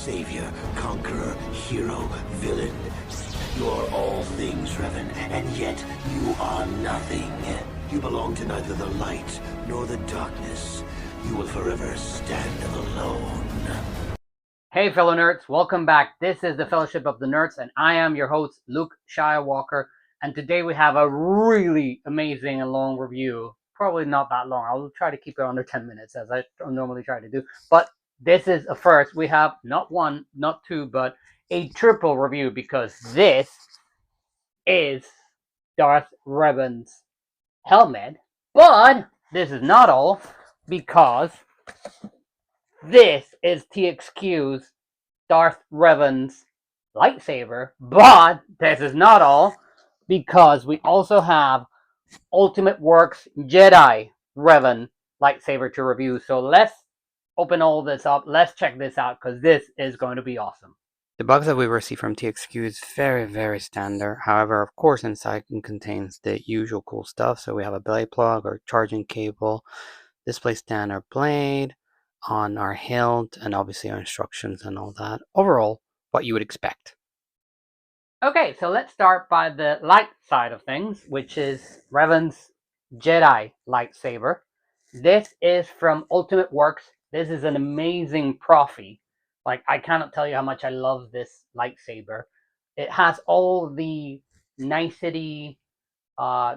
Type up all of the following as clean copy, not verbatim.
savior, conqueror, hero, villain. You are all things, Revan, and yet you are nothing. You belong to neither the light nor the darkness. You will forever stand alone. Hey fellow nerds, welcome back. This is the Fellowship of the Nerds, and I am your host, Luke Shirewalker. And today we have a really amazing and long review. Probably not that long. I'll try to keep it under 10 minutes, as I normally try to do. But this is a first. We have not one, not two, but a triple review, because this is Darth Revan's helmet. But this is not all, because this is TXQ's Darth Revan's lightsaber. But this is not all, because we also have Ultimate Works Jedi Revan lightsaber to review. So let's open all this up. Let's check this out, because this is going to be awesome. The box that we receive from TXQ is very standard. However, of course, inside it contains the usual cool stuff. So we have a belly plug or charging cable, display stand or blade, on our hilt, and obviously our instructions and all that. Overall, what you would expect. Okay, so let's start by the light side of things, which is Revan's Jedi lightsaber. This is from Ultimate Works. This is an amazing prophy. Like, I cannot tell you how much I love this lightsaber. It has all the nicety,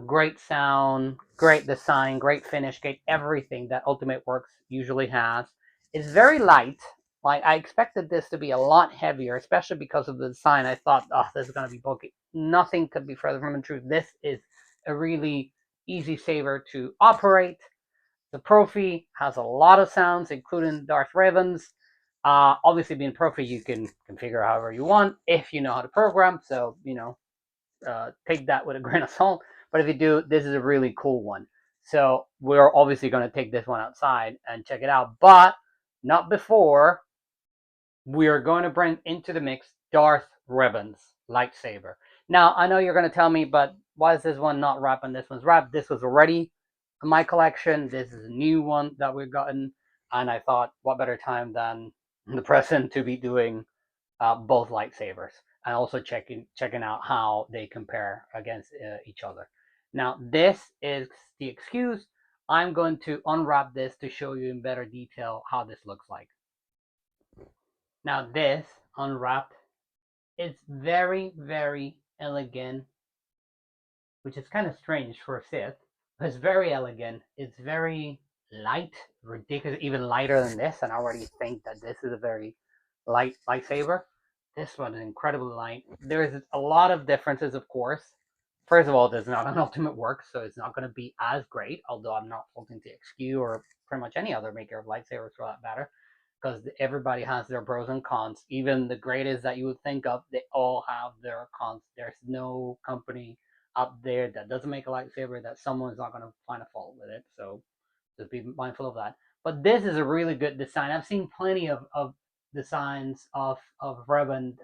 great sound, great design, great finish, great everything that Ultimate Works usually has. It's very light. Like, I expected this to be a lot heavier, especially because of the design. I thought, oh, this is going to be bulky. Nothing could be further from the truth. This is a really easy saber to operate. The Prophy has a lot of sounds, including Darth Revan's. Obviously, being Prophy, you can configure however you want if you know how to program. So, take that with a grain of salt. But if you do, this is a really cool one. So we're obviously going to take this one outside and check it out. But not before we are going to bring into the mix Darth Revan's lightsaber. Now, I know you're going to tell me, but why is this one not wrapped and this one's wrapped? This was already in my collection. This is a new one that we've gotten. And I thought, what better time than the present to be doing both lightsabers and also checking out how they compare against each other. Now, this is the excuse. I'm going to unwrap this to show you in better detail how this looks like. Now, this unwrapped is very elegant, which is kind of strange for a Sith, but it's very elegant. It's very light, ridiculous, even lighter than this, and I already think that this is a very light lightsaber. This one is incredibly light. There's a lot of differences, of course. First of all, there's not an Ultimate Works, so it's not going to be as great, although I'm not faulting TXQ or pretty much any other maker of lightsabers for that matter, because everybody has their pros and cons. Even the greatest that you would think of, they all have their cons. There's no company out there that doesn't make a lightsaber that someone's not going to find a fault with it, so just be mindful of that. But this is a really good design. I've seen plenty of designs of Revan,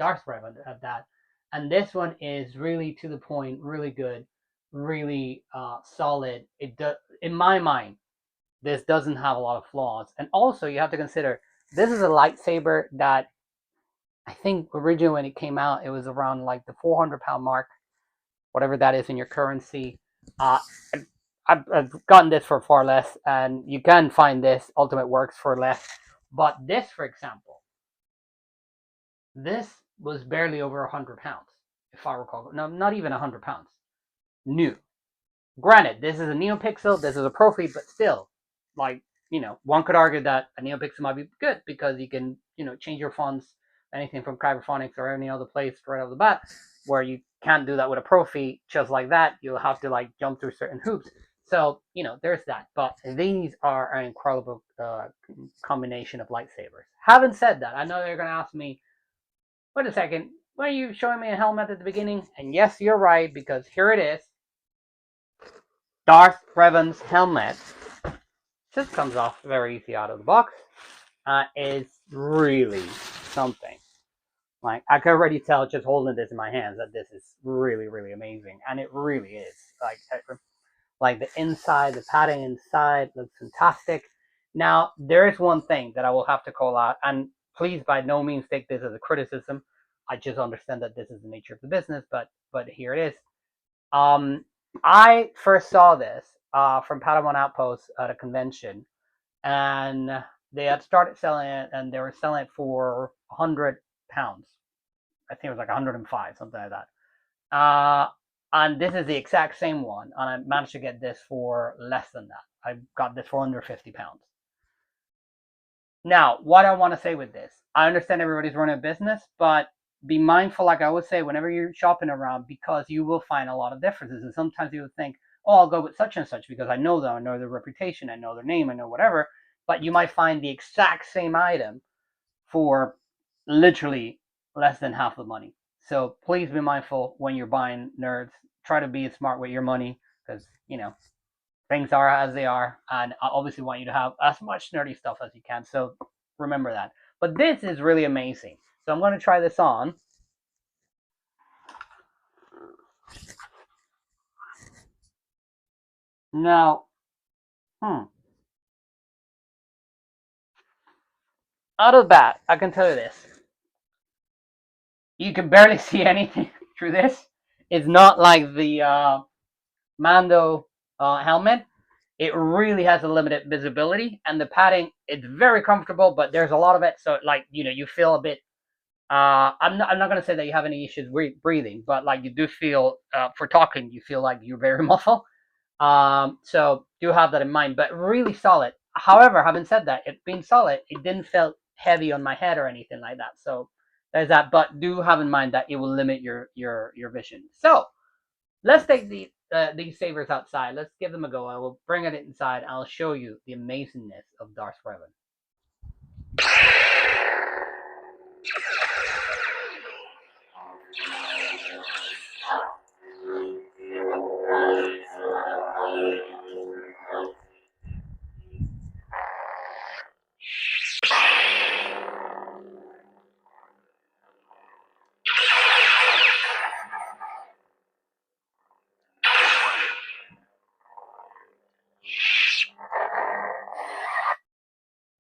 Darth Revan at that, and this one is really to the point, really good, really solid. It does, in my mind, this doesn't have a lot of flaws. And also, you have to consider, this is a lightsaber that I think originally when it came out, it was around like the 400-pound mark, whatever that is in your currency. I've gotten this for far less, and you can find this Ultimate Works for less. But this, for example, this was barely over 100 pounds, if I recall. No, not even 100 pounds. New. Granted, this is a NeoPixel, this is a Prophy, but still, like, one could argue that a NeoPixel might be good because you can, change your fonts, anything from Cyberphonics or any other place right off the bat, where you can't do that with a Prophy just like that. You'll have to, like, jump through certain hoops. So, there's that. But these are an incredible combination of lightsabers. Having said that, I know you're going to ask me, wait a second, were you showing me a helmet at the beginning? And yes, you're right, because here it is. Darth Revan's helmet. Just comes off very easy out of the box. Is really something. Like, I can already tell just holding this in my hands that this is really amazing. And it really is. Like the inside, the padding inside looks fantastic. Now, there is one thing that I will have to call out, and please by no means take this as a criticism. I just understand that this is the nature of the business, but here it is. I first saw this from Padawan Outpost at a convention, and they had started selling it, and they were selling it for £100. I think it was like 105, something like that. And this is the exact same one, and I managed to get this for less than that. I got this for under £50. Now, what I want to say with this, I understand everybody's running a business, but be mindful, like I always say, whenever you're shopping around, because you will find a lot of differences. And sometimes you would think, oh, I'll go with such and such because I know them, I know their reputation, I know their name, I know whatever. But you might find the exact same item for literally less than half the money. So please be mindful when you're buying, nerds. Try to be smart with your money because, you know, things are as they are. And I obviously want you to have as much nerdy stuff as you can. So remember that. But this is really amazing. So I'm going to try this on. Now, out of the bat, I can tell you this. You can barely see anything through this. It's not like the Mando helmet. It really has a limited visibility, and the padding, it's very comfortable, but there's a lot of it, so like, you know, you feel a bit I'm not going to say that you have any issues breathing, but like you do feel for talking, you feel like you're very muffled. So do have that in mind, but really solid. However, having said that, it being solid, it didn't feel heavy on my head or anything like that. So there's that, but do have in mind that it will limit your vision. So let's take these sabers outside. Let's give them a go. I will bring it inside. I'll show you the amazingness of Darth Revan.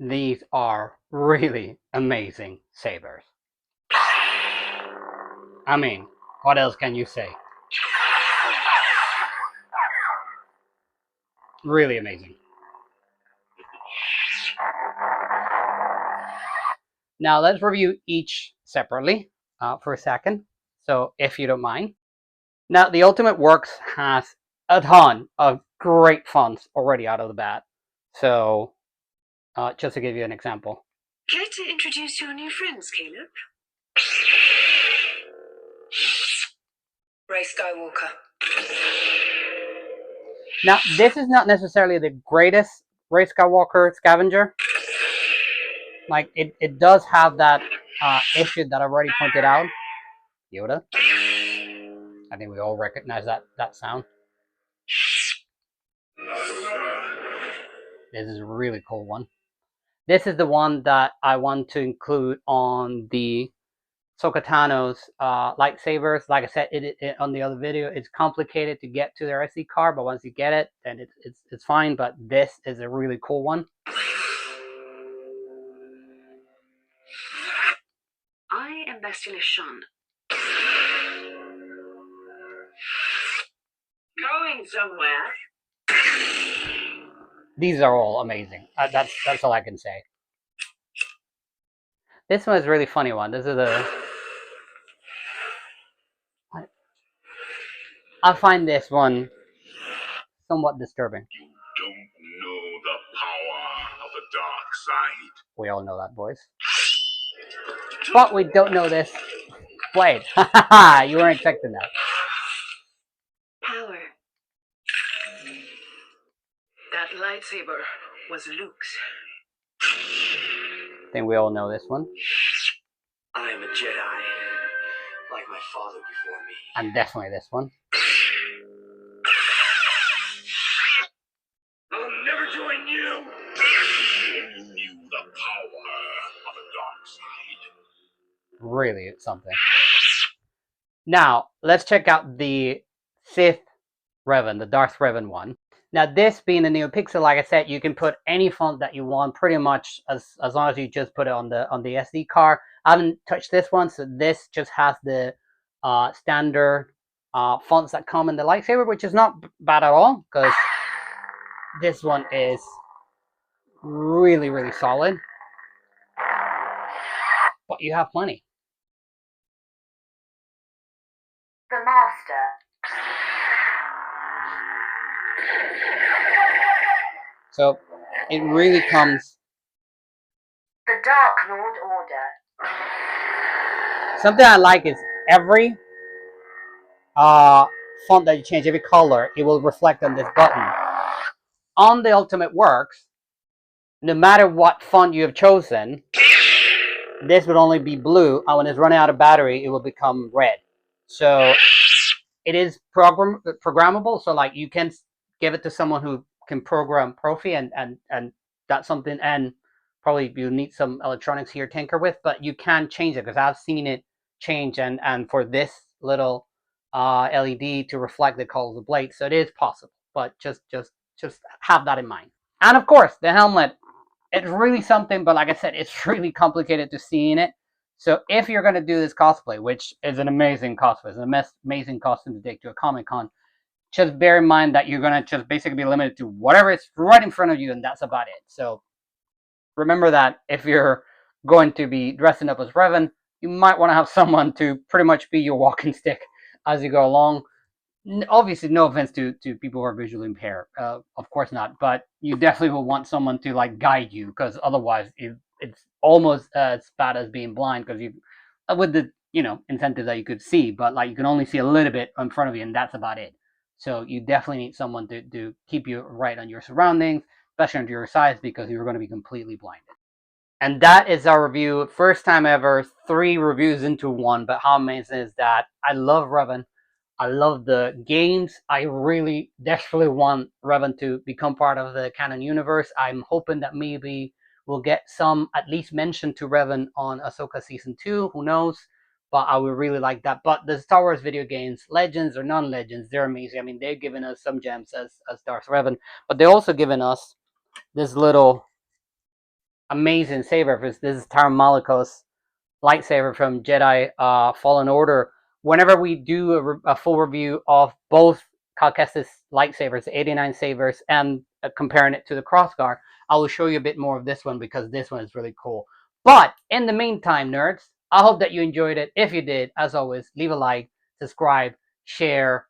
These are really amazing sabers. I mean, what else can you say? Really amazing. Now let's review each separately for a second. So if you don't mind. Now the Ultimate Works has a ton of great fonts already out of the bat. So just to give you an example. Care to introduce your new friends, Caleb? Rey Skywalker. Now, this is not necessarily the greatest Rey Skywalker scavenger. Like, it does have that issue that I've already pointed out. Yoda. I think we all recognize that sound. This is a really cool one. This is the one that I want to include on the Ahsoka Tano's lightsabers. Like I said on the other video, it's complicated to get to their SD card, but once you get it, then it's fine. But this is a really cool one. I am Bastila Shan. Going somewhere. These are all amazing. That's all I can say. This one is a really funny one. This is I find this one somewhat disturbing. You don't know the power of the dark side. We all know that, boys. But we don't know this. Wait, you weren't expecting that. Power. That lightsaber was Luke's. I think we all know this one. I am a Jedi, like my father before me. And definitely this one. I'll never join you. You knew the power of the dark side. Really something. Now, let's check out the Sith Revan, the Darth Revan one. Now, this being a NeoPixel, like I said, you can put any font that you want, pretty much as long as you just put it on the SD card. I haven't touched this one, so this just has the standard fonts that come in the lightsaber, which is not bad at all, because this one is really, really solid. But you have plenty. The Master. So it really comes. The Dark Lord Order. Something I like is every font that you change, every color, it will reflect on this button. On the Ultimate Works, no matter what font you have chosen, this would only be blue, and when it's running out of battery, it will become red. So it is programmable, so like you can give it to someone who can program Profi, and that's something, and probably you need some electronics here to tinker with, but you can change it, because I've seen it change, and for this little LED to reflect the color of the blade, so it is possible, but just have that in mind. And of course, the helmet, it's really something, but like I said, it's really complicated to see in it. So if you're going to do this cosplay, which is an amazing cosplay, it's an amazing costume to take to a Comic-Con, just bear in mind that you're going to just basically be limited to whatever is right in front of you, and that's about it. So remember that if you're going to be dressing up as Revan, you might want to have someone to pretty much be your walking stick as you go along. Obviously, no offense to people who are visually impaired, of course not, but you definitely will want someone to like guide you, because otherwise it's almost as bad as being blind, because you, with the incentive that you could see, but like you can only see a little bit in front of you, and that's about it. So you definitely need someone to keep you right on your surroundings, especially on your size, because you're going to be completely blinded. And that is our review. First time ever, 3 reviews into one, but how amazing is that? I love Revan. I love the games. I really desperately want Revan to become part of the canon universe. I'm hoping that maybe we'll get some at least mention to Revan on Ahsoka Season 2. Who knows? But I would really like that. But the Star Wars video games, legends or non-legends, they're amazing. I mean, they've given us some gems as Darth Revan, but they're also given us this little amazing saber. This is Taron Maliko's lightsaber from Jedi Fallen Order. Whenever we do a full review of both Cal Kestis lightsabers, 89 sabers, and comparing it to the crossguard, I will show you a bit more of this one, because this one is really cool. But in the meantime, nerds, I hope that you enjoyed it. If you did, as always, leave a like, subscribe, share,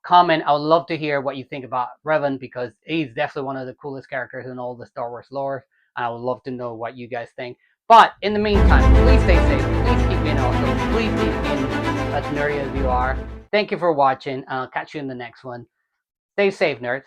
comment. I would love to hear what you think about Revan, because he's definitely one of the coolest characters in all the Star Wars lore, and I would love to know what you guys think. But in the meantime, please stay safe, please keep being awesome, please keep being as nerdy as you are. Thank you for watching, and I'll catch you in the next one. Stay safe, nerds.